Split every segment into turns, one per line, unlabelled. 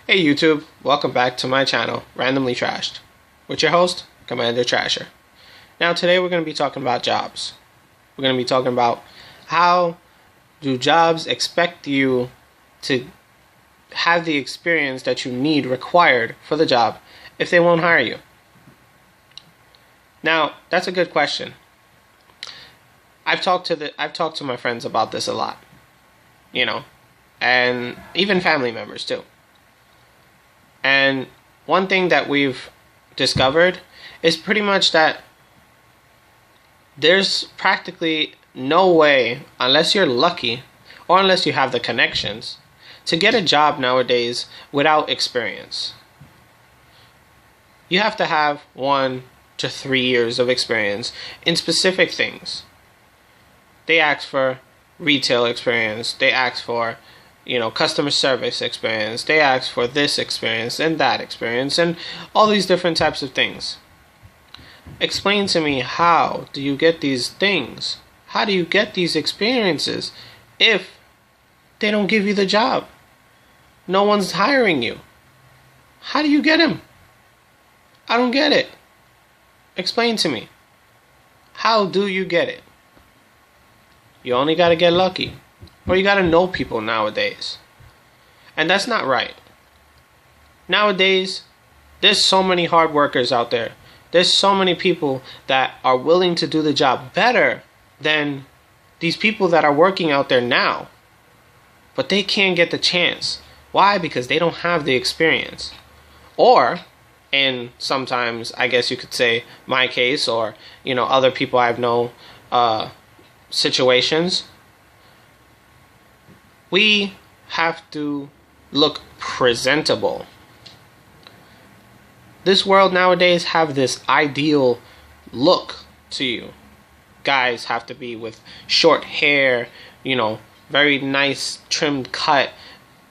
Hey YouTube, welcome back to my channel, Randomly Trashed, with your host, Commander Trasher. Now today we're going to be talking about jobs. We're going to be talking about how do jobs expect you to have the experience that you need required for the job if they won't hire you. Now, that's a good question. I've talked to my friends about this a lot, and even family members too. And one thing that we've discovered is pretty much that there's practically no way, unless you're lucky or unless you have the connections, to get a job nowadays without experience. You have to have 1 to 3 years of experience in specific things. They ask for retail experience. They ask for, customer service experience. They ask for this experience and that experience and all these different types of things. Explain to me, how do you get these things? How do you get these experiences if they don't give you the job? No one's hiring you. How do you get them? I don't get it. Explain to me. How do you get it? You only got to get lucky. Or you got to know people nowadays. And that's not right. Nowadays, there's so many hard workers out there. There's so many people that are willing to do the job better than these people that are working out there now. But they can't get the chance. Why? Because they don't have the experience. Or, and sometimes, I guess you could say, my case, or, other people I've known, situations, we have to look presentable. This world nowadays have this ideal look to you. Guys have to be with short hair, very nice trimmed cut,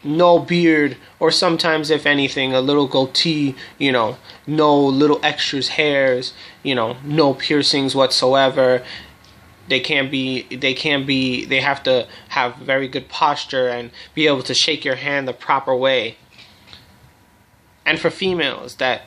no beard, or sometimes, if anything, a little goatee, no little extras hairs, no piercings whatsoever. They have to have very good posture and be able to shake your hand the proper way. And for females that,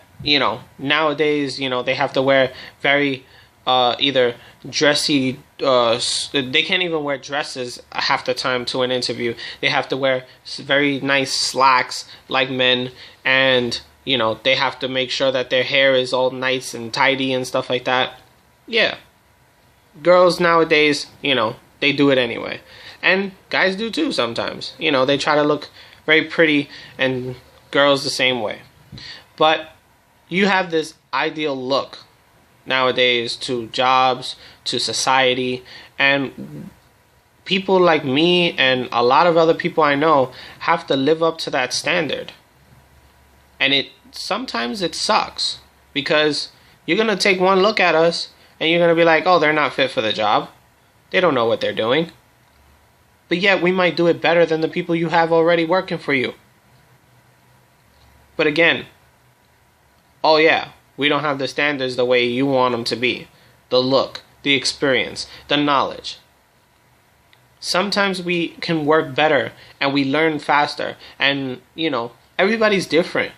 nowadays, they have to wear very, either dressy, they can't even wear dresses half the time to an interview. They have to wear very nice slacks like men, and, they have to make sure that their hair is all nice and tidy and stuff like that. Yeah. Girls nowadays, they do it anyway. And guys do too sometimes. They try to look very pretty, and girls the same way. But you have this ideal look nowadays to jobs, to society, and people like me and a lot of other people I know have to live up to that standard. And sometimes it sucks, because you're going to take one look at us and you're going to be like, oh, they're not fit for the job. They don't know what they're doing. But yet we might do it better than the people you have already working for you. But again, oh yeah, we don't have the standards the way you want them to be. The look, the experience, the knowledge. Sometimes we can work better and we learn faster. And, everybody's different.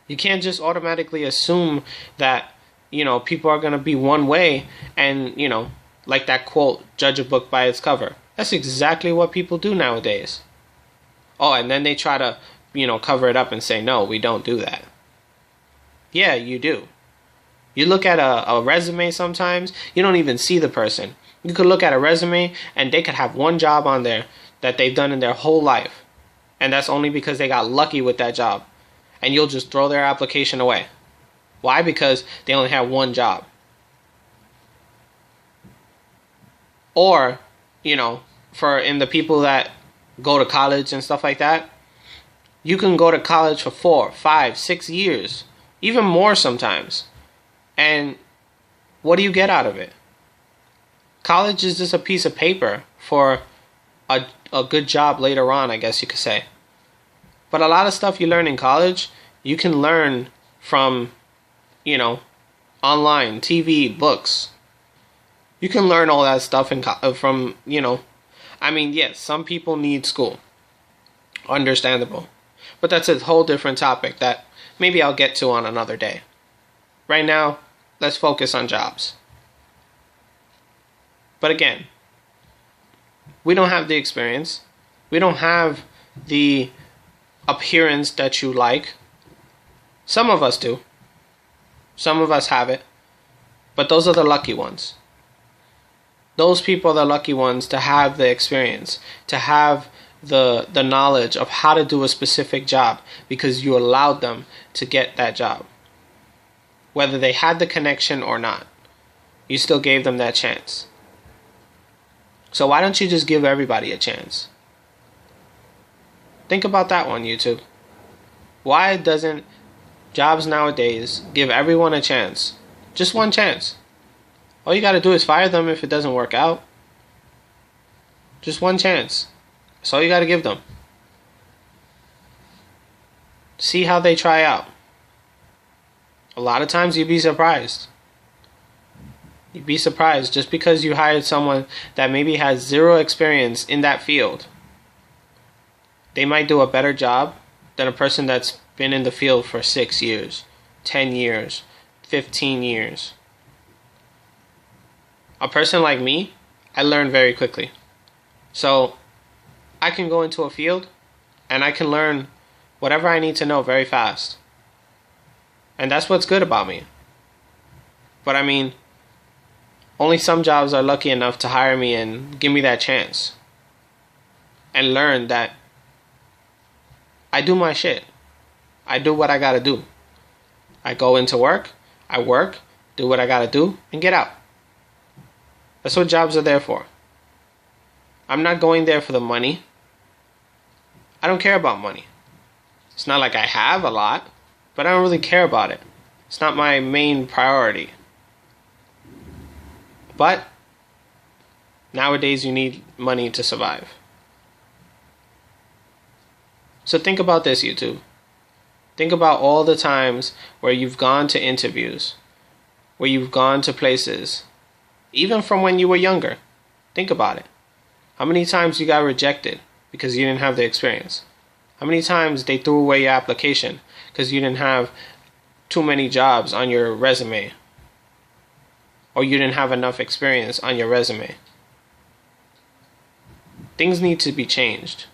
You can't just automatically assume that people are going to be one way and, like that quote, judge a book by its cover. That's exactly what people do nowadays. Oh, and then they try to, cover it up and say, no, we don't do that. Yeah, you do. You look at a resume sometimes, you don't even see the person. You could look at a resume and they could have one job on there that they've done in their whole life. And that's only because they got lucky with that job. And you'll just throw their application away. Why? Because they only have one job. Or, for in the people that go to college and stuff like that, you can go to college for 4, 5, 6 years, even more sometimes. And what do you get out of it? College is just a piece of paper for a good job later on, I guess you could say. But a lot of stuff you learn in college, you can learn from online, TV, books. You can learn all that stuff from, yes, some people need school. Understandable. But that's a whole different topic that maybe I'll get to on another day. Right now, let's focus on jobs. But again, we don't have the experience. We don't have the appearance that you like. Some of us do. Some of us have it. But those are the lucky ones. Those people are the lucky ones to have the experience, to have the knowledge of how to do a specific job because you allowed them to get that job. Whether they had the connection or not, you still gave them that chance. So why don't you just give everybody a chance? Think about that one, YouTube. Why doesn't jobs nowadays give everyone a chance? Just one chance. All you gotta do is fire them if it doesn't work out. Just one chance. That's all you gotta give them. See how they try out. A lot of times you'd be surprised. You'd be surprised just because you hired someone that maybe has zero experience in that field. They might do a better job than a person that's been in the field for 6 years, 10 years, 15 years. A person like me, I learn very quickly. So I can go into a field and I can learn whatever I need to know very fast. And that's what's good about me. But I mean, only some jobs are lucky enough to hire me and give me that chance. And learn that I do my shit. I do what I gotta do. I go into work, I work, do what I gotta do, and get out. That's what jobs are there for. I'm not going there for the money. I don't care about money. It's not like I have a lot, but I don't really care about it. It's not my main priority. But nowadays you need money to survive. So think about this, YouTube. Think about all the times where you've gone to interviews, where you've gone to places, even from when you were younger. Think about it. How many times you got rejected because you didn't have the experience? How many times they threw away your application because you didn't have too many jobs on your resume? Or you didn't have enough experience on your resume? Things need to be changed.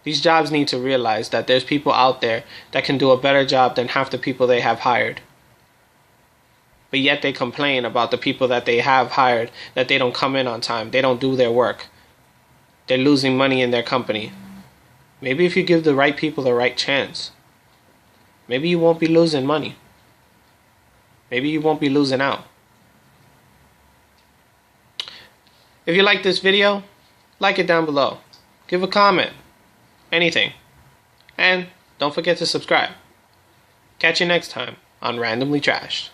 These jobs need to realize that there's people out there that can do a better job than half the people they have hired. But yet they complain about the people that they have hired, that they don't come in on time, they don't do their work. They're losing money in their company. Maybe if you give the right people the right chance, maybe you won't be losing money. Maybe you won't be losing out. If you like this video, like it down below. Give a comment. Anything. And don't forget to subscribe. Catch you next time on Randomly Trashed.